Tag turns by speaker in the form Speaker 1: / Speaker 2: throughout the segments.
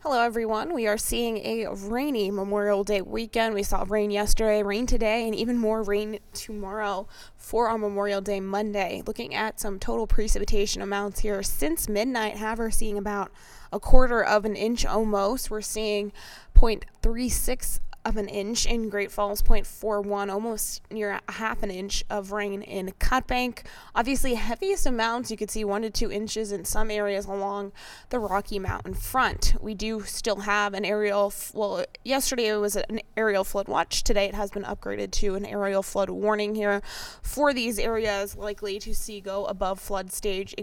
Speaker 1: Hello, everyone. We are seeing a rainy Memorial Day weekend. We saw rain yesterday, rain today, and even more rain tomorrow for our Memorial Day Monday. Looking at some total precipitation amounts here since midnight, however, seeing about a quarter of an inch almost. We're seeing 0.36 of an inch in Great Falls, 0.41, almost near a half an inch of rain in Cut Bank. Obviously, heaviest amounts, you could see 1 to 2 inches in some areas along the Rocky Mountain front. We do still have an yesterday it was an aerial flood watch. Today it has been upgraded to an aerial flood warning here for these areas likely to see go above flood stage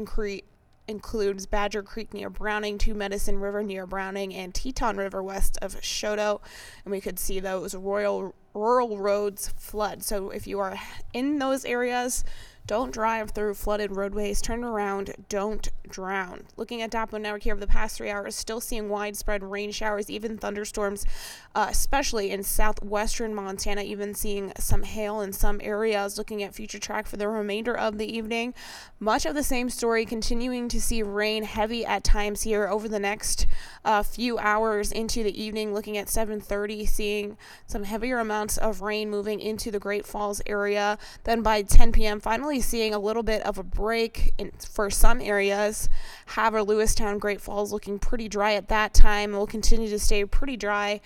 Speaker 1: includes Badger Creek near Browning, Two Medicine River near Browning, and Teton River west of Choteau. And we could see those rural roads flood. So if you are in those areas, don't drive through flooded roadways. Turn around. Don't drown. Looking at Doppler network here over the past 3 hours, still seeing widespread rain showers, even thunderstorms, especially in southwestern Montana, even seeing some hail in some areas. Looking at future track for the remainder of the evening, much of the same story, continuing to see rain heavy at times here over the next few hours into the evening. Looking at 7:30, seeing some heavier amounts of rain moving into the Great Falls area. Then by 10 p.m., finally seeing a little bit of a break for some areas. However, Lewistown, Great Falls looking pretty dry at that time. It will continue to stay pretty dry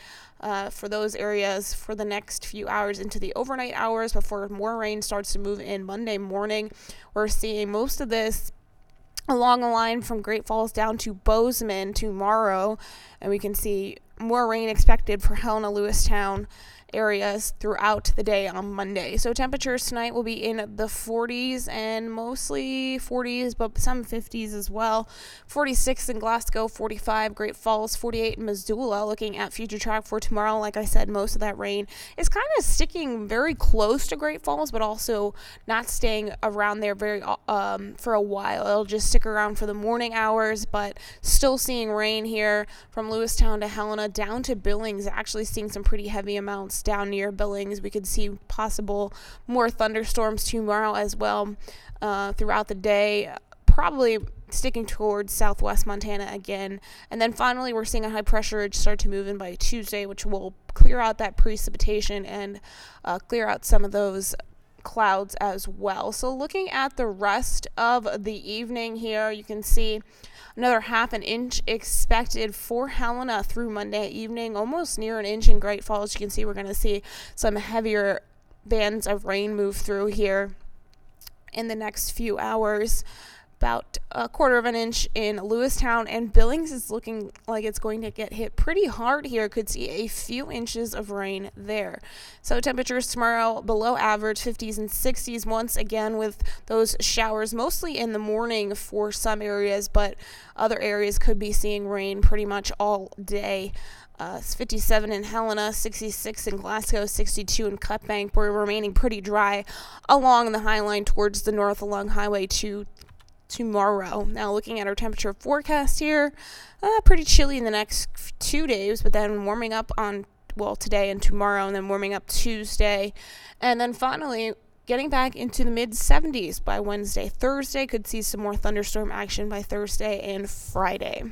Speaker 1: for those areas for the next few hours into the overnight hours before more rain starts to move in Monday morning. We're seeing most of this along the line from Great Falls down to Bozeman tomorrow, and we can see more rain expected for Helena, Lewistown areas throughout the day on Monday. So temperatures tonight will be in the 40s and mostly 40s, but some 50s as well. 46 in Glasgow, 45 Great Falls, 48 in Missoula. Looking at future track for tomorrow, like I said, most of that rain is kind of sticking very close to Great Falls, but also not staying around there very for a while. It'll just stick around for the morning hours, but still seeing rain here from Lewistown to Helena down to Billings. Actually seeing some pretty heavy amounts down near Billings. We could see possible more thunderstorms tomorrow as well throughout the day, probably sticking towards southwest Montana again. And then finally, we're seeing a high pressure ridge start to move in by Tuesday, which will clear out that precipitation and clear out some of those clouds as well. So looking at the rest of the evening here, you can see another half an inch expected for Helena through Monday evening, almost near an inch in Great Falls. You can see we're going to see some heavier bands of rain move through here in the next few hours. About a quarter of an inch in Lewistown, and Billings is looking like it's going to get hit pretty hard here. Could see a few inches of rain there. So temperatures tomorrow below average, 50s and 60s once again, with those showers mostly in the morning for some areas, but other areas could be seeing rain pretty much all day. 57 in Helena, 66 in Glasgow, 62 in Cut Bank. We're remaining pretty dry along the High Line towards the north along Highway 2 tomorrow. Now looking at our temperature forecast here, pretty chilly in the next 2 days, but then warming up on today and tomorrow, and then warming up Tuesday, and then finally getting back into the mid 70s by Wednesday. Thursday could see some more thunderstorm action by Thursday and Friday.